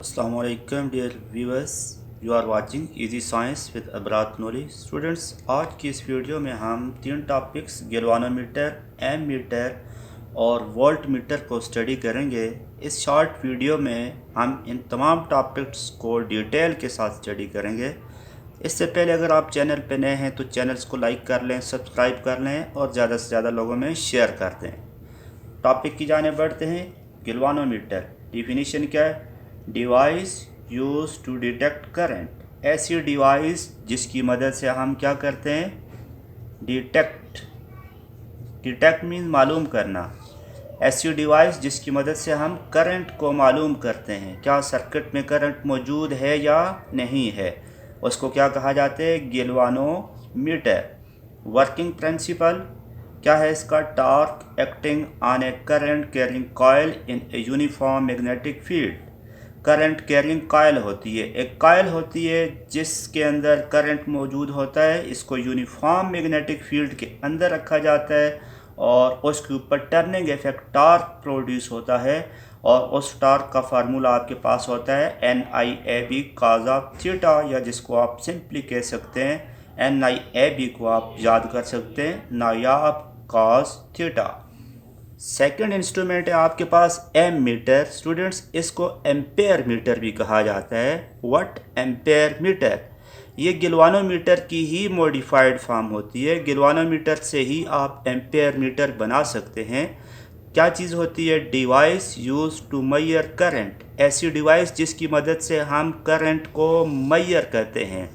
Assalamu alaikum dear viewers, you are watching Easy Science with Abrat Noli. Students, आज की इस video में हम तीन टॉपिक्स गैल्वानोमीटर, एमीटर और वोल्ट मीटर को स्टडी करेंगे। इस शॉर्ट वीडियो में हम इन तमाम टॉपिक्स को डिटेल के साथ स्टडी करेंगे। इससे पहले अगर आप चैनल पर नए हैं तो चैनल्स को लाइक कर लें, सब्सक्राइब कर लें और ज़्यादा से ज़्यादा लोगों में शेयर कर दें। टॉपिक की जाने बढ़ते हैं। गैल्वानोमीटर डिफिनीशन क्या है? Device use to detect current. ऐसी डिवाइस जिसकी मदद से हम क्या करते हैं? डिटेक्ट मीन्स मालूम करना। ऐसी डिवाइस जिसकी मदद से हम करंट को मालूम करते हैं, क्या सर्किट में करंट मौजूद है या नहीं है, उसको क्या कहा जाता है? गैल्वानोमीटर। वर्किंग प्रिंसिपल क्या है इसका? Torque acting on A current carrying coil in a uniform magnetic field. Current carrying coil होती है, एक कॉइल होती है जिसके अंदर करंट मौजूद होता है। इसको यूनिफॉर्म मैग्नेटिक फील्ड के अंदर रखा जाता है और उसके ऊपर टर्निंग इफेक्ट टॉर्क प्रोड्यूस होता है और उस टॉर्क का फार्मूला आपके पास होता है NIAB cos ऑफ थीटा, या जिसको आप सिंपली कह सकते हैं NIAB को आप याद कर सकते हैं नायाब cos थीटा। सेकंड इंस्ट्रूमेंट है आपके पास एमीटर। स्टूडेंट्स, इसको एम्पेयर मीटर भी कहा जाता है। व्हाट? Ampere metre. ये गैल्वानोमीटर की ही मॉडिफाइड फॉर्म होती है। गैल्वानोमीटर से ही आप एम्पेयर मीटर बना सकते हैं। क्या चीज़ होती है? Device use to measure current. ऐसी डिवाइस जिसकी मदद से हम करंट को मेजर करते हैं।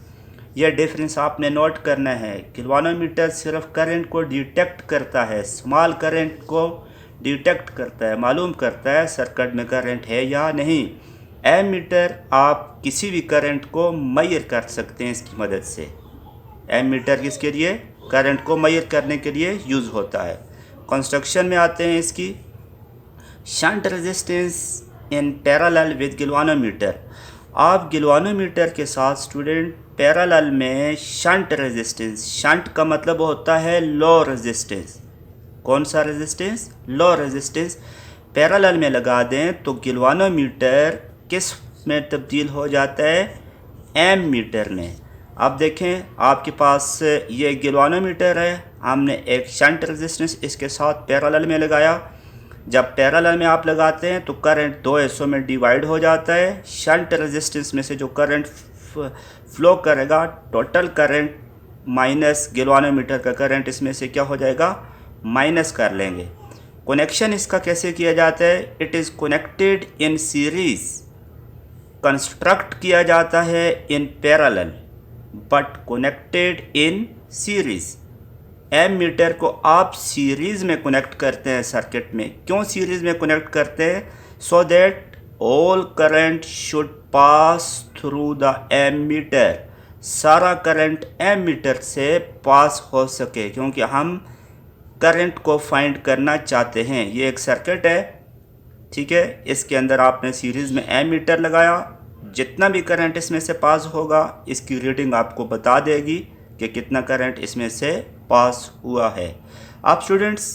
यह डिफरेंस आपने नोट करना है। गैल्वानोमीटर सिर्फ करंट को डिटेक्ट करता है, स्मॉल करंट को डिटेक्ट करता है, मालूम करता है सर्किट में करंट है या नहीं। एमीटर आप किसी भी करंट को मेजर कर सकते हैं इसकी मदद से। एमीटर किसके लिए? करंट को मेजर करने के लिए यूज़ होता है। कंस्ट्रक्शन में आते हैं इसकी। Shunt resistance in parallel with galvanometer. आप गैल्वानोमीटर के साथ स्टूडेंट पैरेलल में शंट रेजिस्टेंस, शंट का मतलब होता है लो रेजिस्टेंस। कौन सा रेजिस्टेंस? Low resistance. पैरेलल में लगा दें तो गैल्वानोमीटर किस में तब्दील हो जाता है? एम मीटर में। अब देखें, आपके पास ये गैल्वानोमीटर है, हमने एक शंट रेजिस्टेंस इसके साथ पैरेलल में लगाया। जब पैरेलल में आप लगाते हैं तो करंट दो हिस्सों में डिवाइड हो जाता है। शंट रेजिस्टेंस में से जो करंट फ्लो करेगा, टोटल करंट माइनस गैल्वानोमीटर का करंट, इसमें से क्या हो जाएगा? माइनस कर लेंगे। कनेक्शन इसका कैसे किया जाता है? It is connected in series. Construct किया जाता है in parallel but connected in series. Ammeter को आप सीरीज में कनेक्ट करते हैं सर्किट में। क्यों सीरीज में कनेक्ट करते हैं? So that all current should pass through the ammeter. सारा करंट एम मीटर से पास हो सके, क्योंकि हम करंट को फाइंड करना चाहते हैं। ये एक सर्किट है, ठीक है, इसके अंदर आपने सीरीज़ में एम मीटर लगाया। जितना भी करंट इसमें से पास होगा इसकी रीडिंग आपको बता देगी कि कितना करंट इसमें से पास हुआ है। आप स्टूडेंट्स,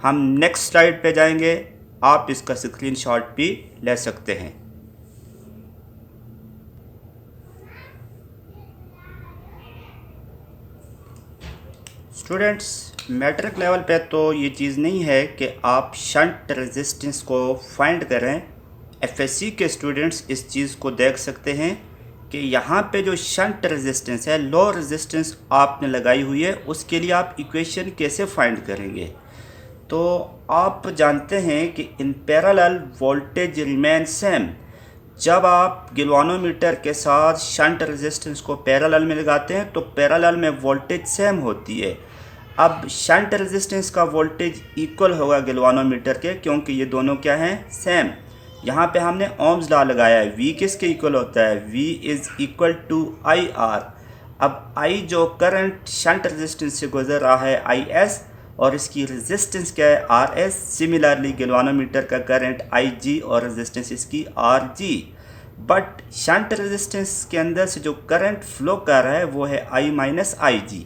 हम नेक्स्ट स्लाइड पे जाएंगे, आप इसका स्क्रीनशॉट भी ले सकते हैं। स्टूडेंट्स, मैट्रिक लेवल पे तो ये चीज़ नहीं है कि आप शंट रेजिस्टेंस को फाइंड करें। FSC के स्टूडेंट्स इस चीज़ को देख सकते हैं कि यहाँ पे जो शंट रेजिस्टेंस है, लो रेजिस्टेंस आपने लगाई हुई है, उसके लिए आप इक्वेशन कैसे फाइंड करेंगे? तो आप जानते हैं कि in parallel voltage remain same. जब आप गैल्वानोमीटर के साथ शंट रेजिस्टेंस को पैरेलल में लगाते हैं तो पैरेलल में वोल्टेज सेम होती है। अब शंट रेजिस्टेंस का वोल्टेज इक्वल होगा गैल्वानोमीटर के, क्योंकि ये दोनों क्या हैं? सेम। यहाँ पे हमने ओम्स लॉ लगाया है। V किसके इक्वल होता है? V is equal to IR। अब I जो करंट शंट रेजिस्टेंस से गुजर रहा है IS, और इसकी रेजिस्टेंस क्या है? RS। सिमिलरली गैल्वानोमीटर का करंट IG और रेजिस्टेंस इसकी RG। बट शंट रेजिस्टेंस के अंदर से जो करंट फ्लो कर रहा है वो है I minus IG।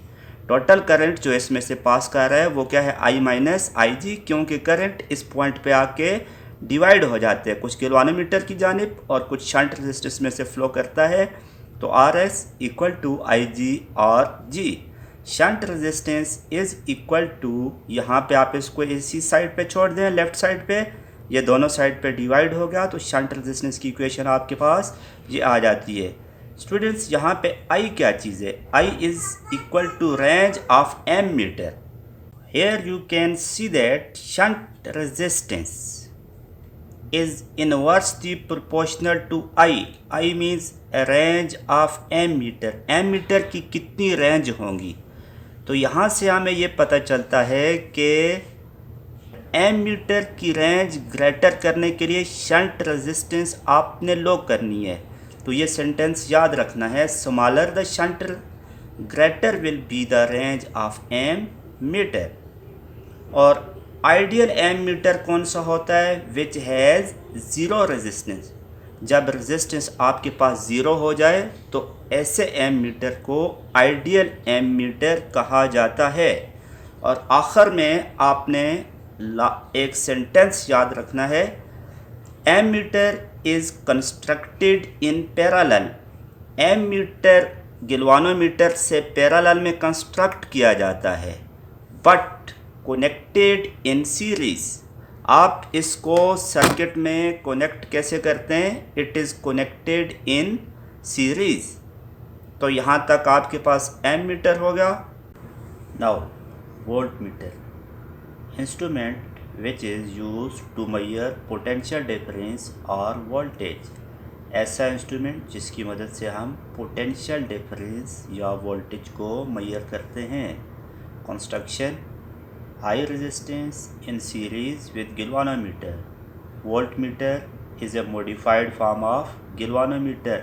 Total current जो इसमें से पास कर रहा है वो क्या है? I माइनस IG, क्योंकि करंट इस पॉइंट पे आके डिवाइड हो जाते हैं, कुछ गैल्वानोमीटर की जानिब और कुछ शंट रेजिस्टेंस में से फ्लो करता है। तो R S equal to I G और G. Shunt resistance is equal to, यहाँ पे आप इसको इसी साइड पे छोड़ दें, लेफ़्ट साइड पे, ये दोनों साइड पे डिवाइड हो गया तो शंट रेजिस्टेंस की इक्वेशन आपके पास ये आ जाती है। स्टूडेंट्स यहाँ पे आई क्या चीज़ है? I is equal to range of M metre. Here you can see that shunt resistance is inversely proportional to I. I means a range of m meter. m meter की कितनी रेंज होंगी? तो यहाँ से हमें ये पता चलता है कि m मीटर की रेंज ग्रेटर करने के लिए शंट रेजिस्टेंस आपने लो करनी है। तो ये सेंटेंस याद रखना है, smaller the shunt greater will be the range of m meter. और आइडियल एम मीटर कौन सा होता है? Which has zero resistance. जब रेजिस्टेंस आपके पास ज़ीरो हो जाए तो ऐसे एम मीटर को आइडियल एम मीटर कहा जाता है। और आखिर में आपने एक सेंटेंस याद रखना है, ammeter is constructed in parallel. Ammeter galvanometer से पैरेलल में कंस्ट्रक्ट किया जाता है, बट कनेक्टेड इन सीरीज़। आप इसको सर्किट में कनेक्ट कैसे करते हैं? It is connected in series. तो यहाँ तक आपके पास एम मीटर हो गया। Now voltmeter, instrument which is use to measure potential difference और वोल्टेज। ऐसा इंस्ट्रूमेंट जिसकी मदद से हम पोटेंशियल डिफरेंस या वोल्टेज को मेजर करते हैं। Construction, high resistance in series with galvanometer. Voltmeter is a modified form of galvanometer.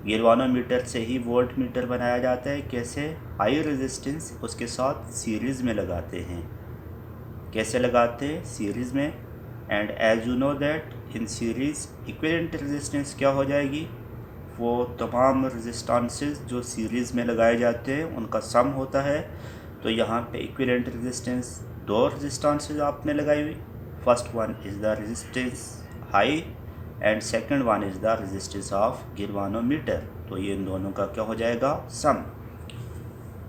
Galvanometer से ही वोल्टमीटर बनाया जाता है। कैसे? हाई रेजिस्टेंस उसके साथ सीरीज़ में लगाते हैं। कैसे लगाते हैं? सीरीज़ में। And as you know that in series equivalent resistance क्या हो जाएगी? वो तमाम रेजिस्टेंसेस जो सीरीज़ में लगाए जाते हैं उनका सम होता है। तो यहाँ पे इक्विवेलेंट रेजिस्टेंस दो रेजिस्टेंसेस आपने लगाई हुई। First one is the resistance high and second one is the resistance of galvanometer. तो ये इन दोनों का क्या हो जाएगा? सम।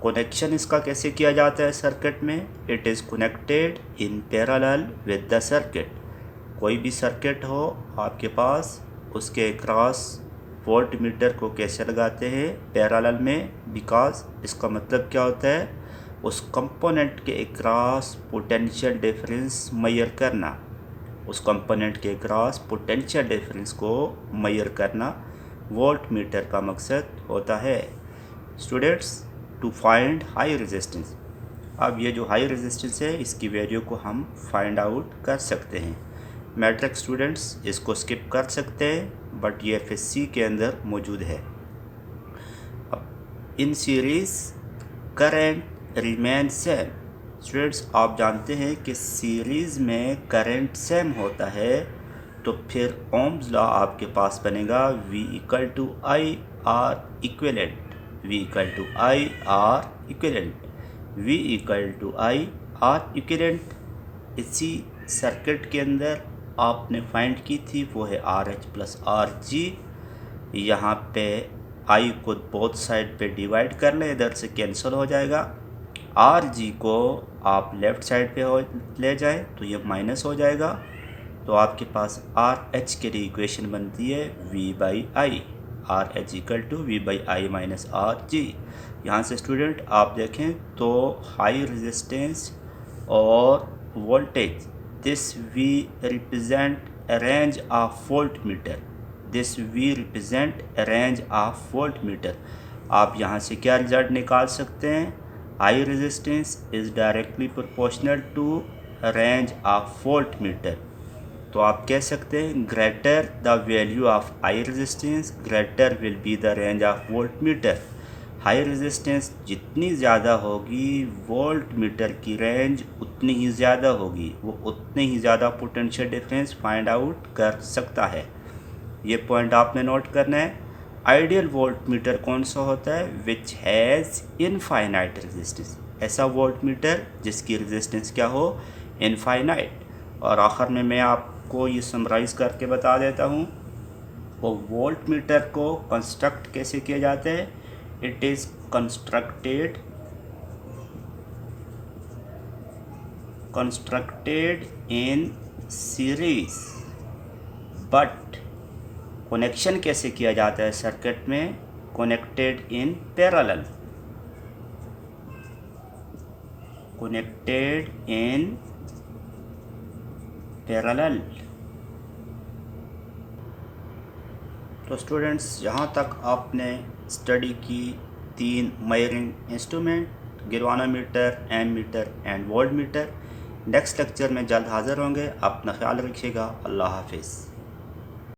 कनेक्शन इसका कैसे किया जाता है सर्किट में? It is connected in parallel with the circuit. कोई भी सर्किट हो आपके पास, उसके क्रॉस वोल्ट मीटर को कैसे लगाते हैं? पैरेलल में। बिकॉज इसका मतलब क्या होता है? उस कंपोनेंट के अक्रॉस पोटेंशियल डिफरेंस मेजर करना। उस कंपोनेंट के अक्रॉस पोटेंशियल डिफरेंस को मेजर करना वोल्ट मीटर का मकसद होता है। Students, to find high resistance, अब ये जो हाई रेजिस्टेंस है इसकी वैल्यू को हम फाइंड आउट कर सकते हैं। मैट्रिक स्टूडेंट्स इसको स्किप कर सकते हैं, बट ये एफएससी के अंदर मौजूद है। अब in series current remain same. Students, आप जानते हैं कि सीरीज़ में करंट सेम होता है, तो फिर ओम्स लॉ आपके पास बनेगा V equal to I R equivalent. V equal to I R equivalent. V equal to I R equivalent इसी सर्किट के अंदर आपने फाइंड की थी, वो है RH प्लस RG। यहाँ पे I को बोथ साइड पे डिवाइड कर लें, इधर से कैंसिल हो जाएगा। RG को आप लेफ़्ट साइड पे ले जाएं तो ये माइनस हो जाएगा। तो आपके पास RH के लिए इक्वेशन बनती है V by I. RH equal to V by I minus RG। यहाँ से स्टूडेंट आप देखें तो हाई रेजिस्टेंस और voltage, this V represent a range of voltmeter। This V represent a range of voltmeter। आप यहाँ से क्या रिजल्ट निकाल सकते हैं? High resistance is directly proportional to range of voltmeter. तो आप कह सकते हैं greater the value of high resistance greater will be the range of voltmeter. High resistance जितनी ज़्यादा होगी वोल्टमीटर की रेंज उतनी ही ज़्यादा होगी, वो उतने ही ज़्यादा पोटेंशियल डिफरेंस फाइंड आउट कर सकता है। ये पॉइंट आपने नोट करना है। आइडियल वोल्टमीटर कौन सा होता है? Which has infinite resistance. ऐसा वोल्टमीटर जिसकी रेजिस्टेंस क्या हो? इनफाइनाइट। और आखिर में मैं आप आपको ये समराइज़ करके बता देता हूँ। वो वोल्ट मीटर को कंस्ट्रक्ट कैसे किया जाता है? It is constructed in series, but connection कैसे किया जाता है सर्किट में? Connected in parallel, connected in parallel. तो स्टूडेंट्स, यहाँ तक आपने स्टडी की 3 measuring instrument, galvanometer, ammeter and voltmeter. Next lecture में जल्द हाज़िर होंगे। अपना ख्याल रखिएगा। अल्लाह हाफिज़।